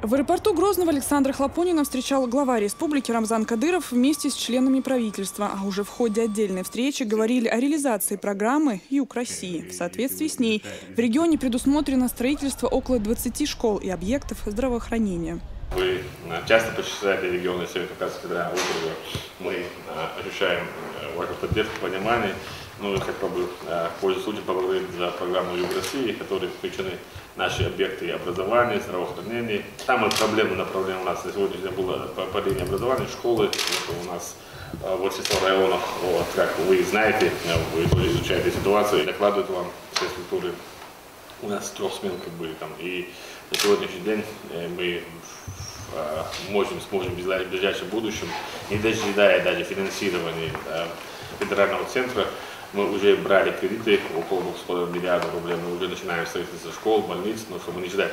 В аэропорту Грозного Александра Хлопонина встречал глава республики Рамзан Кадыров вместе с членами правительства. А уже в ходе отдельной встречи говорили о реализации программы «Юг России». В соответствии с ней в регионе предусмотрено строительство около 20 школ и объектов здравоохранения. Вы часто посещаете регионы Северо-Кавказского федерального округа. Мы ощущаем вашу поддержку, понимание. Ну и хотел бы, пользуясь случаем, поблагодарить за программу «Юг России», в которой включены наши объекты образования, здравоохранения. Самое проблемное направление у нас на сегодняшний день было по линии образования, школы. У нас большинство районов, как вы знаете, вы тоже изучаете ситуацию, докладывают вам все структуры. У нас трехсменки были там. И на сегодняшний день мы сможем в ближайшем будущем, не дожидая даже финансирования федерального центра, мы уже брали кредиты около 2,5 миллиардов рублей, мы уже начинаем строительство школ, больниц, но чтобы не ждать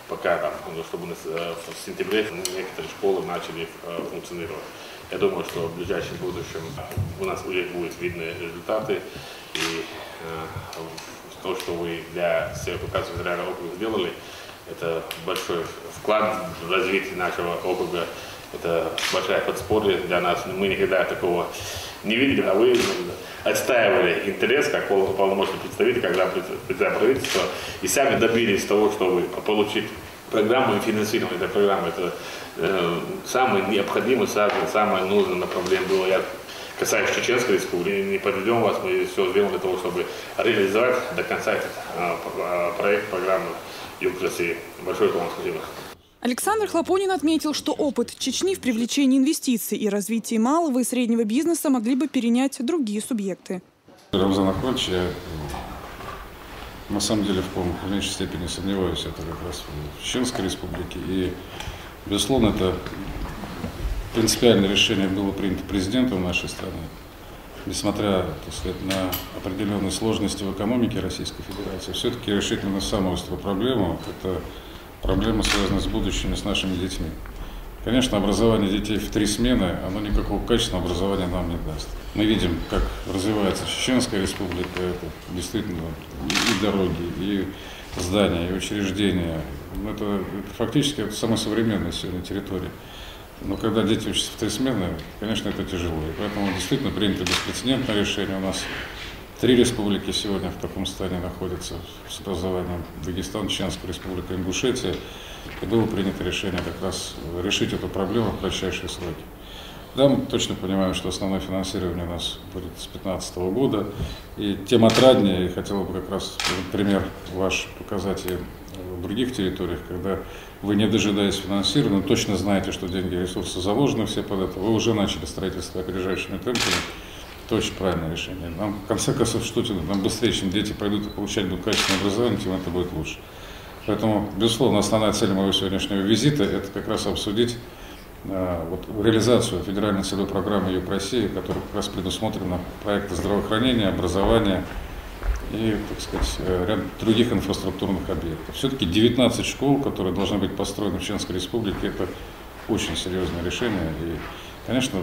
пока там, чтобы в сентябре некоторые школы начали функционировать. Я думаю, что в ближайшем будущем у нас уже будут видны результаты, и то, что вы для Северо-Кавказского федерального округа сделали, это большой вклад в развитие нашего округа, это большая подспорье для нас. Мы никогда такого не видели, а вы отстаивали интерес как полномочный представитель, когда правительство, и сами добились того, чтобы получить программу и финансирование этой программы. Это самое необходимое, самое нужное направление было. Я касаясь Чеченской республики, не подведем вас, мы все сделаем для того, чтобы реализовать до конца этот проект, программы «Юг России». Большое вам спасибо. Александр Хлопонин отметил, что опыт Чечни в привлечении инвестиций и развитии малого и среднего бизнеса могли бы перенять другие субъекты. Рамзан Ахматович, я на самом деле в меньшей степени сомневаюсь, это как раз в Чеченской республике. И, безусловно, это принципиальное решение было принято президентом нашей страны. Несмотря, так сказать, на определенные сложности в экономике Российской Федерации, все-таки решительно самую острую проблему – это проблема, связанная с будущим и с нашими детьми. Конечно, образование детей в 3 смены, оно никакого качественного образования нам не даст. Мы видим, как развивается Чеченская республика, это действительно и дороги, и здания, и учреждения. Это фактически это самая современная сегодня территория. Но когда дети учатся в 3 смены, конечно, это тяжело. И поэтому действительно принято беспрецедентное решение. У нас 3 республики сегодня в таком состоянии находятся с образованием: Дагестан, Чеченская республика, Ингушетия. И было принято решение как раз решить эту проблему в кратчайшие сроки. Да, мы точно понимаем, что основное финансирование у нас будет с 2015 года. И тем отраднее, и хотел бы как раз пример ваш показать и в других территориях, когда вы, не дожидаясь финансирования, точно знаете, что деньги и ресурсы заложены все под это, вы уже начали строительство опережающими темпами. Это очень правильное решение. Нам, в конце концов, что нам быстрее, чем дети пойдут и получать качественное образование, тем это будет лучше. Поэтому, безусловно, основная цель моего сегодняшнего визита – это как раз обсудить реализацию федеральной целевой программы «Юг России», которая как раз предусмотрена проекты здравоохранения, образования и, так сказать, ряд других инфраструктурных объектов. Все-таки 19 школ, которые должны быть построены в Чеченской республике, это очень серьезное решение. И, конечно,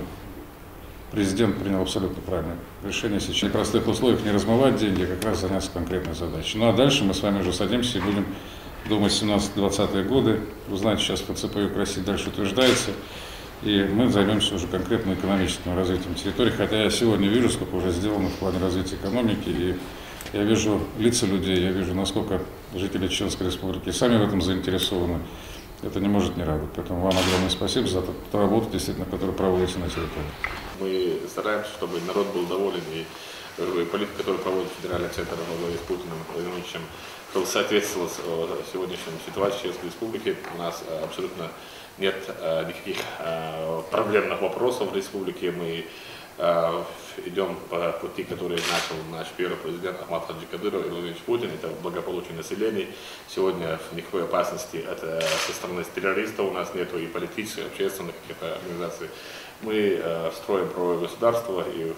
президент принял абсолютно правильное решение сейчас в непростых условиях не размывать деньги, а как раз заняться конкретной задачей. Ну а дальше мы с вами уже садимся и будем думать 17-20-е годы. Вы знаете, сейчас ФЦП «Юг России» дальше утверждается, и мы займемся уже конкретно экономическим развитием территории. Хотя я сегодня вижу, сколько уже сделано в плане развития экономики, и я вижу лица людей, я вижу, насколько жители Чеченской республики сами в этом заинтересованы. Это не может не радовать. Поэтому вам огромное спасибо за ту работу, действительно, которую проводите на территории. Мы стараемся, чтобы народ был доволен, и политика, которую проводит федеральный центр во главе с Путиным Владимировичем, чтобы соответствовала сегодняшней ситуации в Чеченской республике. У нас абсолютно нет никаких проблемных вопросов в республике. Мы идем по пути, который начал наш первый президент Ахмат Хаджи Кадыров и Владимир Путин. Это благополучие населения. Сегодня никакой опасности со стороны террористов у нас нет, и политических, общественных каких-то организаций. Мы строим правовое государство и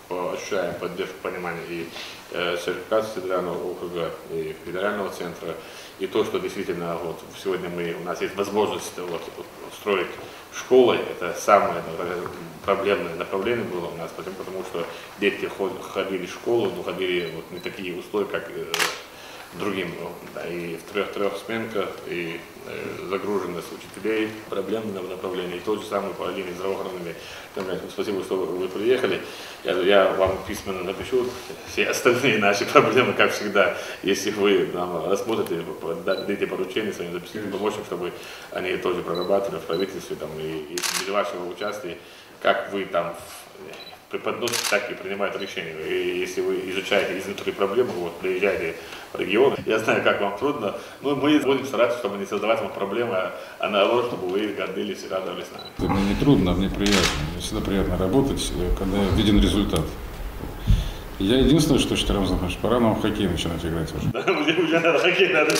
ощущаем поддержку, понимание и Северо-Кавказского федерального округа, и федерального центра. И то, что действительно сегодня у нас есть возможность строить школы, это самое проблемное направление было у нас, потому что дети ходили в школу, но ходили не такие условия, как другим. Да, и в трехсменках, и загруженность учителей, проблемы на направлении. И то же самое по линии здравоохранения. Спасибо, что вы приехали. Я вам письменно напишу все остальные наши проблемы, как всегда. Если вы нам рассмотрите, дадите поручение своим записным помощникам, чтобы они тоже прорабатывали в правительстве там, и без вашего участия, как вы там преподносите, так и принимают решения. И если вы изучаете изнутри проблемы, вот, приезжаете в регион, я знаю, как вам трудно, но мы будем стараться, чтобы не создавать вам проблемы, а наоборот, чтобы вы гордились и радовались нами. Мне не трудно, мне приятно. Мне всегда приятно работать, когда виден результат. Я единственное, что считаю, Рамзан Ахматович, пора нам в хоккей начинать играть уже. Да, уже надо хоккей, надо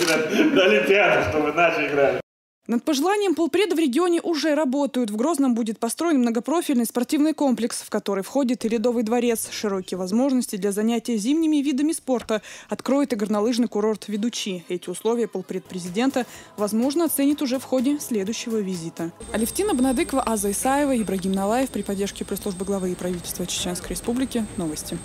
до Олимпиады, чтобы начали играть. Над пожеланием полпреда в регионе уже работают. В Грозном будет построен многопрофильный спортивный комплекс, в который входит и Ледовый дворец. Широкие возможности для занятия зимними видами спорта откроет и горнолыжный курорт Ведучи. Эти условия полпред президента, возможно, оценит уже в ходе следующего визита. Алевтина Бонадыкова, Аза Исаева, Ибрагим Налаев при поддержке пресс-службы главы и правительства Чеченской Республики. Новости.